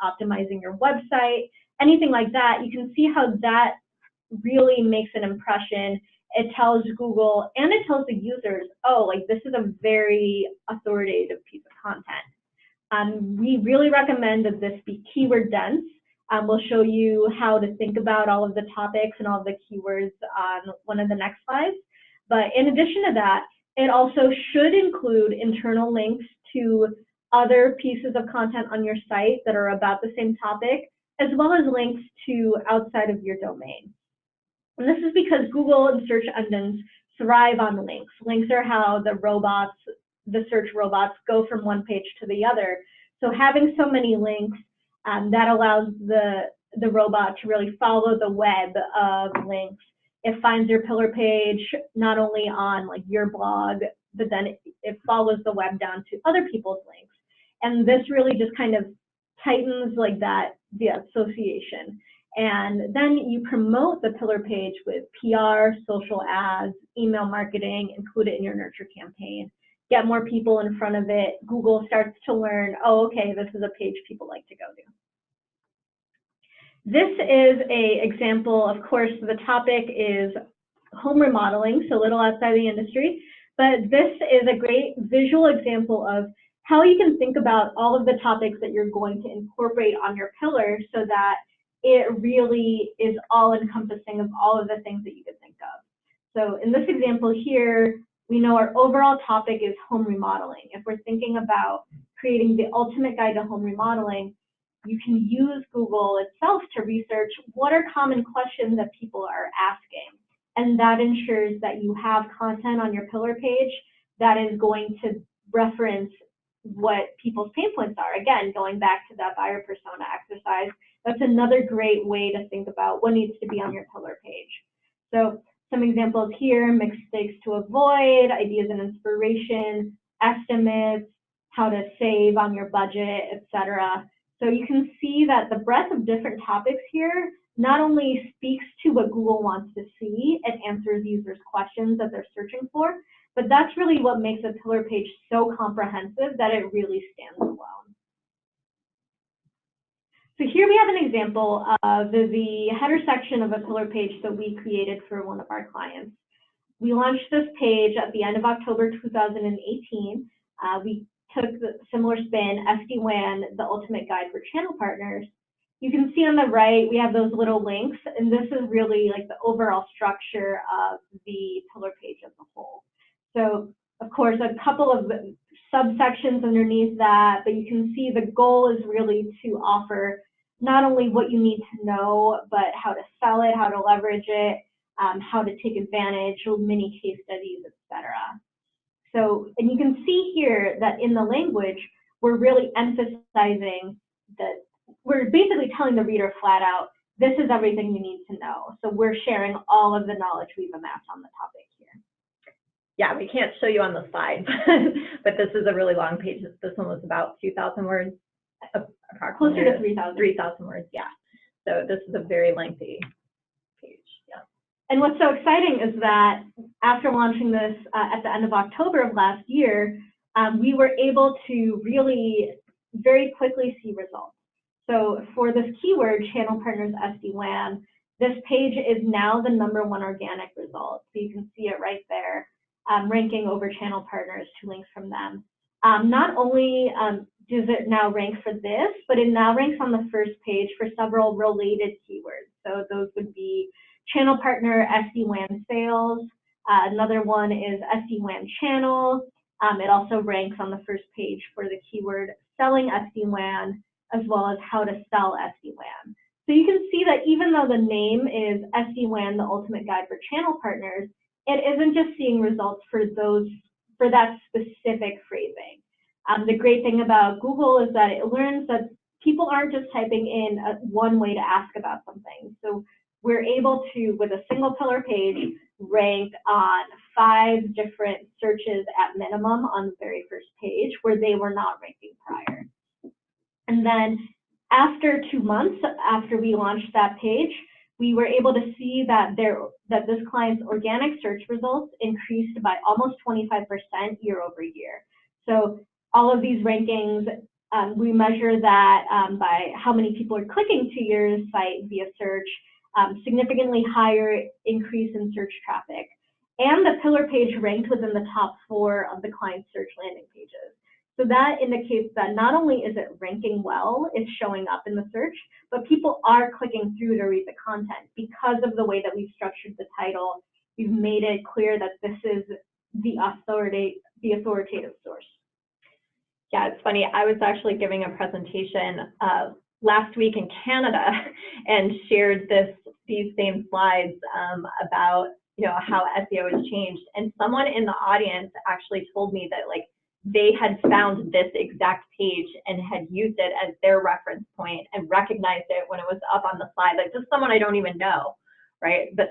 optimizing your website, anything like that, you can see how that really makes an impression. It tells Google and it tells the users, oh, like this is a very authoritative piece of content. We really recommend that this be keyword dense. We'll show you how to think about all of the topics and all of the keywords on one of the next slides. But in addition to that, it also should include internal links to other pieces of content on your site that are about the same topic, as well as links to outside of your domain. And this is because Google and search engines thrive on links. Links are how the search robots go from one page to the other. So having so many links, that allows the robot to really follow the web of links. It finds your pillar page not only on like your blog, but then it follows the web down to other people's links. And this really just kind of tightens like the association. And then you promote the pillar page with PR, social ads, email marketing, include it in your nurture campaign, get more people in front of it. Google starts to learn, oh, okay, this is a page people like to go to. This is an example, of course, the topic is home remodeling, so a little outside the industry, but this is a great visual example of how you can think about all of the topics that you're going to incorporate on your pillar so that it really is all encompassing of all of the things that you could think of. So in this example here, we know our overall topic is home remodeling. If we're thinking about creating the ultimate guide to home remodeling, you can use Google itself to research what are common questions that people are asking. And that ensures that you have content on your pillar page that is going to reference what people's pain points are. Again, going back to that buyer persona exercise, that's another great way to think about what needs to be on your pillar page. So some examples here: mistakes to avoid, ideas and inspiration, estimates, how to save on your budget, etc. So you can see that the breadth of different topics here not only speaks to what Google wants to see, it answers users' questions that they're searching for, but that's really what makes a pillar page so comprehensive that it really stands alone. So here we have an example of the header section of a pillar page that we created for one of our clients. We launched this page at the end of October 2018. We took the similar spin, SD-WAN, the ultimate guide for channel partners. You can see on the right, we have those little links, and this is really like the overall structure of the pillar page as a whole. So of course, a couple of subsections underneath that, but you can see the goal is really to offer not only what you need to know, but how to sell it, how to leverage it, how to take advantage, mini case studies, etc. So, and you can see here that in the language, we're really emphasizing that we're basically telling the reader flat out, this is everything you need to know. So we're sharing all of the knowledge we've amassed on the topic here. Yeah, we can't show you on the slide, but this is a really long page. This one was about 2,000 words, approximately. Closer to 3,000. 3,000 words, yeah. So this is a very lengthy page, yeah. And what's so exciting is that after launching this at the end of October of last year, we were able to really very quickly see results. So for this keyword, channel partners SD-WAN, this page is now the #1 organic result. So you can see it right there, ranking over channel partners, 2 links from them. Not only does it now rank for this, but it now ranks on the first page for several related keywords. So those would be channel partner, SD-WAN sales. Another one is SD-WAN channel. It also ranks on the first page for the keyword selling SD-WAN, as well as how to sell SD-WAN. So you can see that even though the name is SD-WAN, the ultimate guide for channel partners, it isn't just seeing results for that specific phrasing. The great thing about Google is that it learns that people aren't just typing in one way to ask about something. So we're able to, with a single pillar page, rank on 5 different searches at minimum on the very first page where they were not ranking prior. And then after 2 months after we launched that page, we were able to see that this client's organic search results increased by almost 25% year over year. So all of these rankings, we measure that by how many people are clicking to your site via search, significantly higher increase in search traffic. And the pillar page ranked within the top 4 of the client's search landing pages. So that indicates that not only is it ranking well, it's showing up in the search, but people are clicking through to read the content because of the way that we've structured the title. We've made it clear that this is the authoritative source. Yeah, it's funny. I was actually giving a presentation last week in Canada and shared these same slides about how SEO has changed. And someone in the audience actually told me that they had found this exact page and had used it as their reference point and recognized it when it was up on the slide. Like, just someone I don't even know, right? But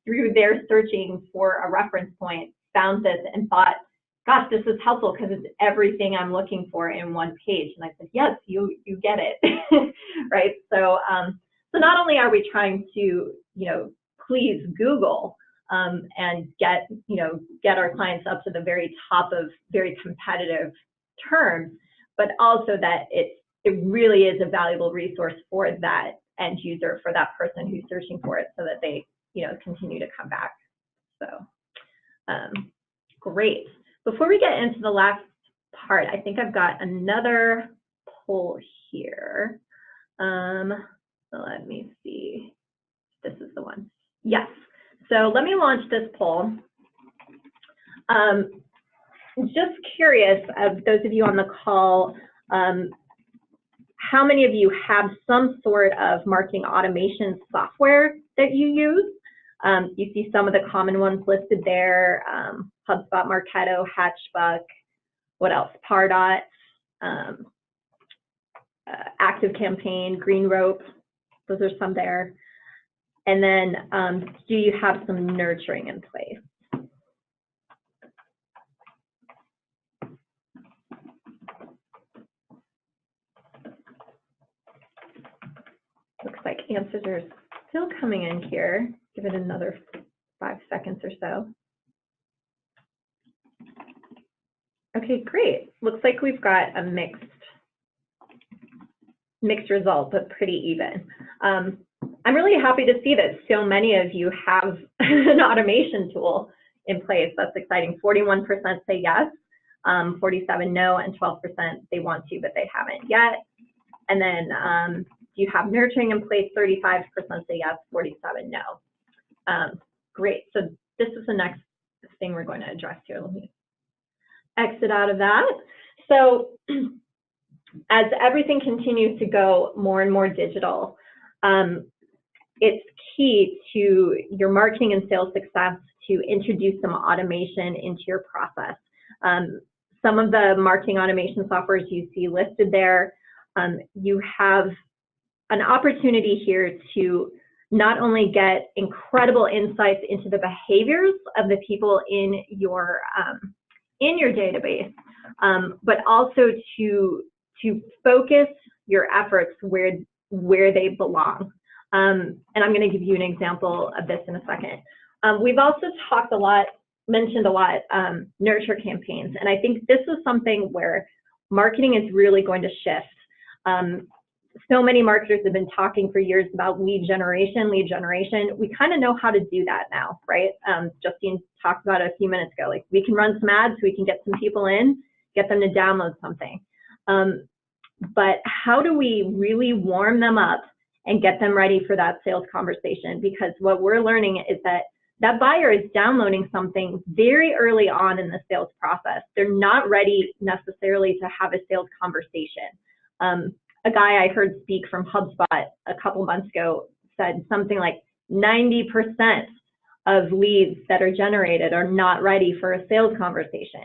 through their searching for a reference point, found this and thought, gosh, this is helpful because it's everything I'm looking for in one page. And I said, yes, you get it, right? So not only are we trying to, please Google, and get our clients up to the very top of very competitive terms, but also that it really is a valuable resource for that end user, for that person who's searching for it, so that they continue to come back. So great. Before we get into the last part, I think I've got another poll here. So let me see. This is the one. Yes. So let me launch this poll. Just curious, of those of you on the call, how many of you have some sort of marketing automation software that you use? You see some of the common ones listed there: HubSpot, Marketo, Hatchbuck, what else? Pardot, ActiveCampaign, Green Rope. Those are some there. And then, do you have some nurturing in place? Looks like answers are still coming in here. Give it another 5 seconds or so. Okay, great. Looks like we've got a mixed result, but pretty even. I'm really happy to see that so many of you have an automation tool in place. That's exciting. 41% say yes, 47% no, and 12% they want to, but they haven't yet. And then do you have nurturing in place? 35% say yes, 47% no. Great. So this is the next thing we're going to address here. Let me exit out of that. So as everything continues to go more and more digital, it's key to your marketing and sales success to introduce some automation into your process. Some of the marketing automation softwares you see listed there, you have an opportunity here to not only get incredible insights into the behaviors of the people in your database, but also to focus your efforts where they belong. And I'm going to give you an example of this in a second. We've also mentioned a lot nurture campaigns, and I think this is something where marketing is really going to shift. So many marketers have been talking for years about lead generation. We kind of know how to do that now, right? Justine talked about it a few minutes ago. Like, we can run some ads, we can get some people in, get them to download something. But how do we really warm them up and get them ready for that sales conversation, because what we're learning is that that buyer is downloading something very early on in the sales process. They're not ready necessarily to have a sales conversation. A guy I heard speak from HubSpot a couple months ago said something like 90% of leads that are generated are not ready for a sales conversation.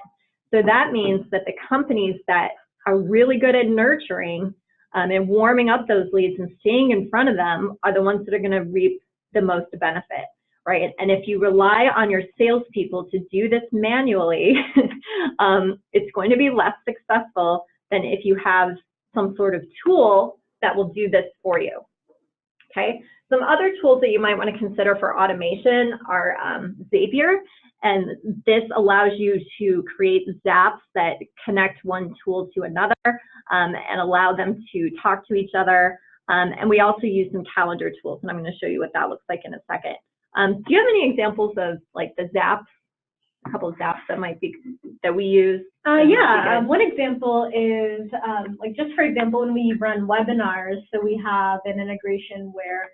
So that means that the companies that are really good at nurturing and warming up those leads and staying in front of them are the ones that are going to reap the most benefit, right? And if you rely on your salespeople to do this manually, it's going to be less successful than if you have some sort of tool that will do this for you, okay? Some other tools that you might want to consider for automation are Zapier, and this allows you to create zaps that connect one tool to another and allow them to talk to each other. And we also use some calendar tools, and I'm going to show you what that looks like in a second. Do you have any examples of like the zaps, a couple of zaps that we use? Yeah, one example is like, just for example, when we run webinars, so we have an integration where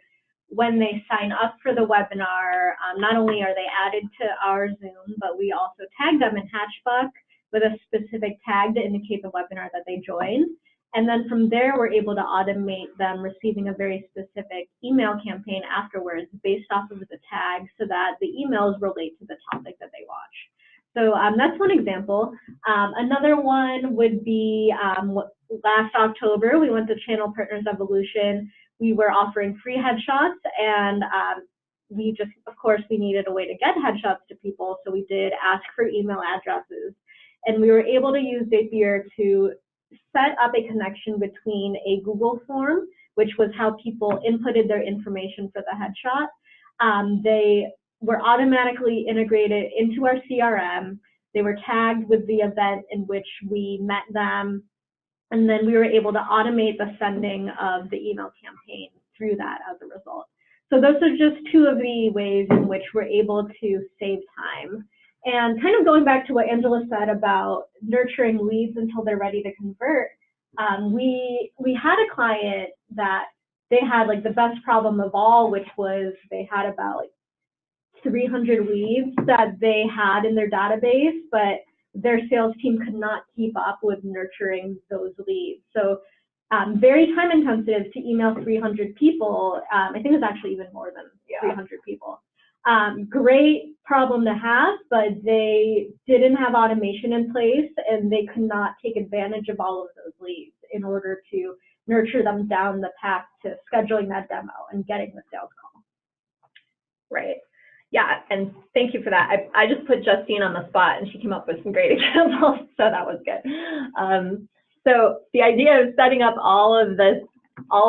when they sign up for the webinar, not only are they added to our Zoom, but we also tag them in Hatchbuck with a specific tag to indicate the webinar that they joined. And then from there, we're able to automate them receiving a very specific email campaign afterwards based off of the tag, so that the emails relate to the topic that they watch. So that's one example. Another one would be last October, we went to Channel Partners Evolution. We were offering free headshots, and we just, of course, we needed a way to get headshots to people, so we did ask for email addresses. And we were able to use Zapier to set up a connection between a Google form, which was how people inputted their information for the headshot. They were automatically integrated into our CRM. They were tagged with the event in which we met them. And then we were able to automate the sending of the email campaign through that as a result. So those are just two of the ways in which we're able to save time. And kind of going back to what Angela said about nurturing leads until they're ready to convert, we had a client that they had like the best problem of all, which was they had about like 300 leads that they had in their database, but their sales team could not keep up with nurturing those leads. So very time intensive to email 300 people. I think it's actually even more than 300 people. Great problem to have, but they didn't have automation in place, and they could not take advantage of all of those leads in order to nurture them down the path to scheduling that demo and getting the sales call. Right. Yeah, and thank you for that. I just put Justine on the spot, and she came up with some great examples, so that was good. So the idea of setting up all of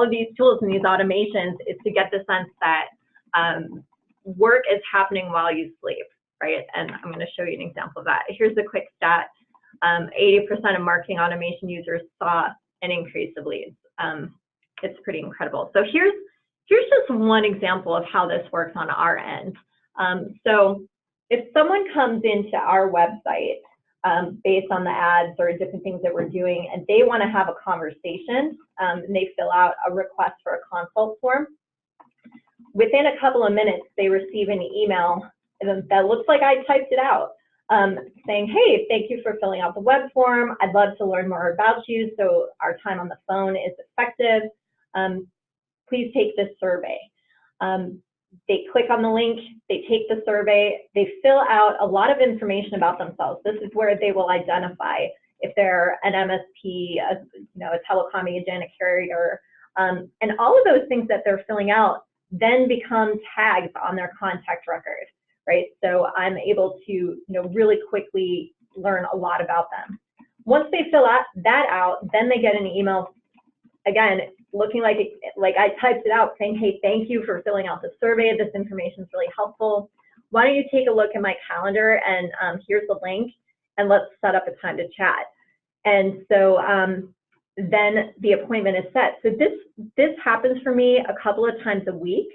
these tools and these automations is to get the sense that work is happening while you sleep, right? And I'm going to show you an example of that. Here's a quick stat. 80% of marketing automation users saw an increase of leads. It's pretty incredible. So here's just one example of how this works on our end. So if someone comes into our website based on the ads or different things that we're doing, and they want to have a conversation, and they fill out a request for a consult form, within a couple of minutes, they receive an email that looks like I typed it out, saying, hey, thank you for filling out the web form. I'd love to learn more about you so our time on the phone is effective. Please take this survey. They click on the link, they take the survey, they fill out a lot of information about themselves. This is where they will identify if they're an MSP, a telecom agent, a carrier, and all of those things that they're filling out then become tags on their contact record, right? So I'm able to, really quickly learn a lot about them. Once they fill that out, then they get an email, again, looking like I typed it out, saying, hey, thank you for filling out the survey. This information is really helpful. Why don't you take a look at my calendar, and here's the link, and let's set up a time to chat. And so then the appointment is set. So this happens for me a couple of times a week,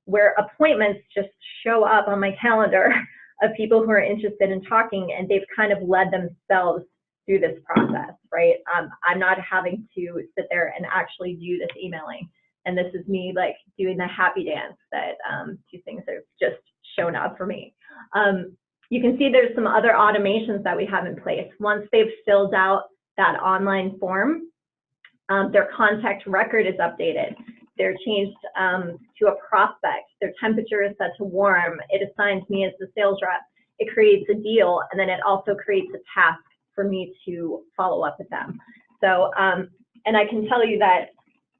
where appointments just show up on my calendar of people who are interested in talking, and they've kind of led themselves through this process, right? I'm not having to sit there and actually do this emailing. And this is me like doing the happy dance that these things have just shown up for me. You can see there's some other automations that we have in place. Once they've filled out that online form, their contact record is updated. They're changed to a prospect. Their temperature is set to warm. It assigns me as the sales rep. It creates a deal, and then it also creates a task for me to follow up with them. So, and I can tell you that,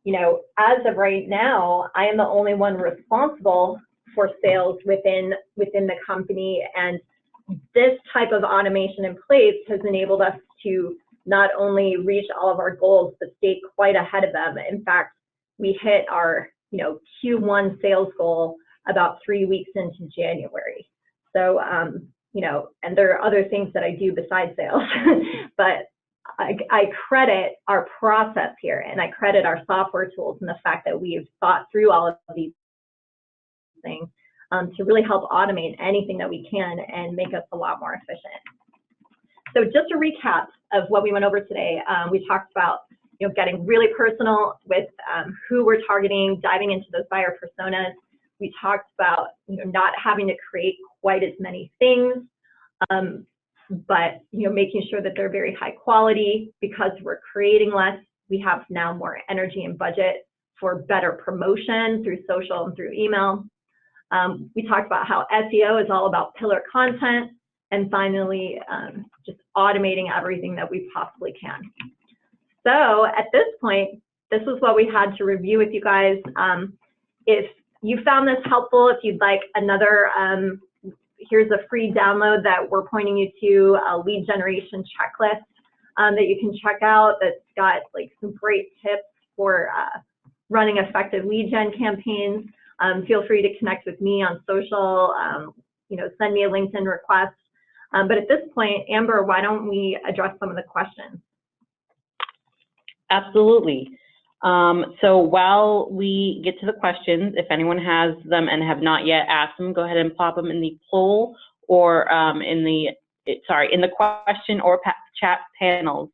you know, as of right now, I am the only one responsible for sales within the company, and this type of automation in place has enabled us to not only reach all of our goals, but stay quite ahead of them. In fact, we hit our, you know, Q1 sales goal about 3 weeks into January. So, you know, and there are other things that I do besides sales, but I credit our process here, and I credit our software tools and the fact that we've thought through all of these things to really help automate anything that we can and make us a lot more efficient. So just a recap of what we went over today, we talked about, you know, getting really personal with who we're targeting, diving into those buyer personas. We talked about, you know, not having to create quite as many things, but, you know, making sure that they're very high quality. Because we're creating less, we have now more energy and budget for better promotion through social and through email. We talked about how SEO is all about pillar content, and finally, just automating everything that we possibly can. So at this point, this is what we had to review with you guys. If you found this helpful, if you'd like another, here's a free download that we're pointing you to, a lead generation checklist that you can check out that's got like some great tips for running effective lead gen campaigns. Feel free to connect with me on social, you know, send me a LinkedIn request. But at this point, Amber, why don't we address some of the questions? Absolutely. So while we get to the questions, if anyone has them and have not yet asked them, go ahead and pop them in the poll or in the question or chat panels.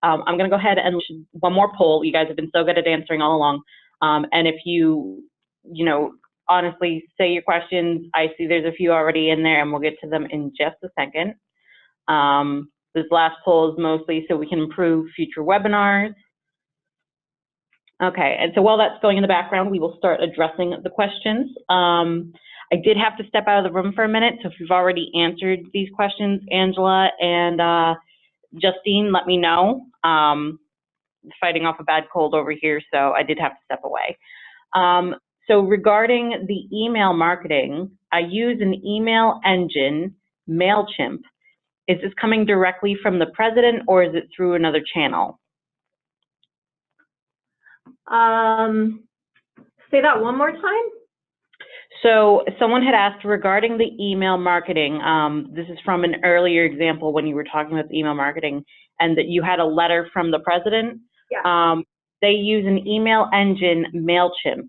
I'm going to go ahead and one more poll. You guys have been so good at answering all along. And if you know, honestly say your questions, I see there's a few already in there, and we'll get to them in just a second. This last poll is mostly so we can improve future webinars. Okay, and so while that's going in the background, we will start addressing the questions. I did have to step out of the room for a minute, so if you've already answered these questions, Angela and Justine, let me know. Fighting off a bad cold over here, so I did have to step away. So regarding the email marketing, I use an email engine, MailChimp. Is this coming directly from the president, or is it through another channel? Say that one more time. So someone had asked regarding the email marketing. This is from an earlier example when you were talking about the email marketing, and that you had a letter from the president. Yeah. They use an email engine, MailChimp.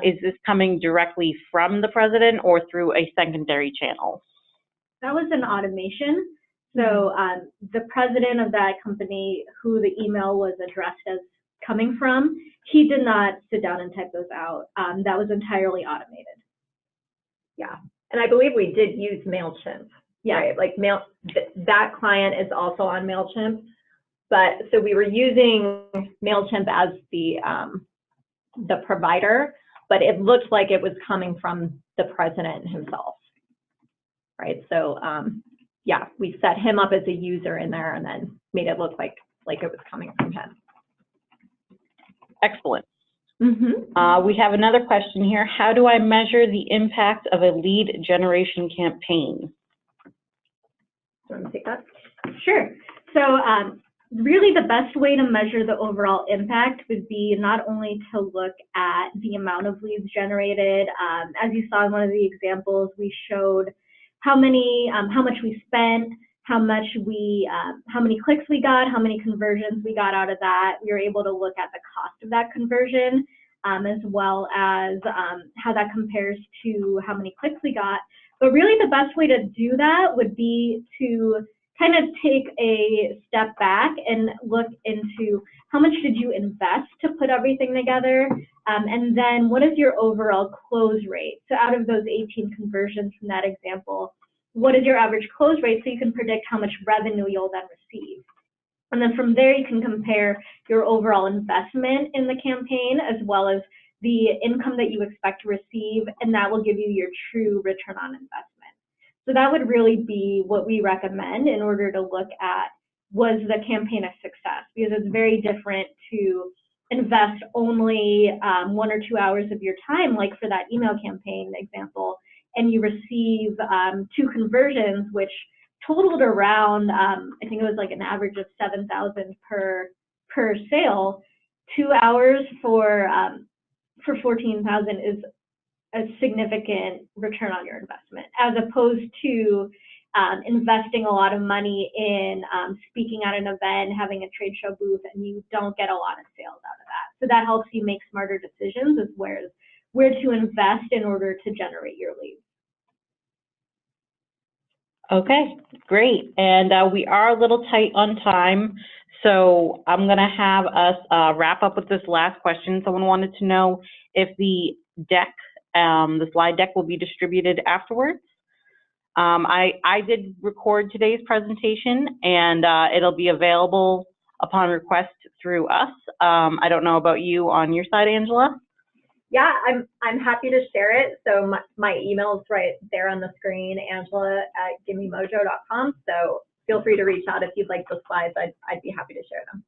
Is this coming directly from the president or through a secondary channel? That was an automation. So the president of that company, who the email was addressed as coming from, he did not sit down and type those out. That was entirely automated. Yeah, and I believe we did use MailChimp. Yeah, right? Like that client is also on MailChimp, but so we were using MailChimp as the provider, but it looked like it was coming from the president himself, right? So yeah, we set him up as a user in there and then made it look like it was coming from him. Excellent. We have another question here. How do I measure the impact of a lead generation campaign? Do you want to take that? Sure. So really the best way to measure the overall impact would be not only to look at the amount of leads generated. As you saw in one of the examples, we showed how much we spent, how many clicks we got, how many conversions we got out of that. We were able to look at the cost of that conversion, as well as how that compares to how many clicks we got. But really the best way to do that would be to kind of take a step back and look into how much did you invest to put everything together, and then what is your overall close rate? So out of those 18 conversions from that example, what is your average close rate so you can predict how much revenue you'll then receive? And then from there, you can compare your overall investment in the campaign as well as the income that you expect to receive, and that will give you your true return on investment. So that would really be what we recommend in order to look at, was the campaign a success? Because it's very different to invest only 1 or 2 hours of your time, like for that email campaign example, and you receive 2 conversions, which totaled around, I think it was like an average of 7,000 per sale. 2 hours for 14,000 is a significant return on your investment, as opposed to investing a lot of money in speaking at an event, having a trade show booth, and you don't get a lot of sales out of that. So that helps you make smarter decisions as where to invest in order to generate your leads. Okay, great. And we are a little tight on time, so I'm going to have us wrap up with this last question. Someone wanted to know if the deck, the slide deck, will be distributed afterwards. I did record today's presentation, and it'll be available upon request through us. I don't know about you on your side, Angela. Yeah, I'm happy to share it. So my email is right there on the screen, Angela@givememojo.com. So feel free to reach out if you'd like the slides. I'd be happy to share them.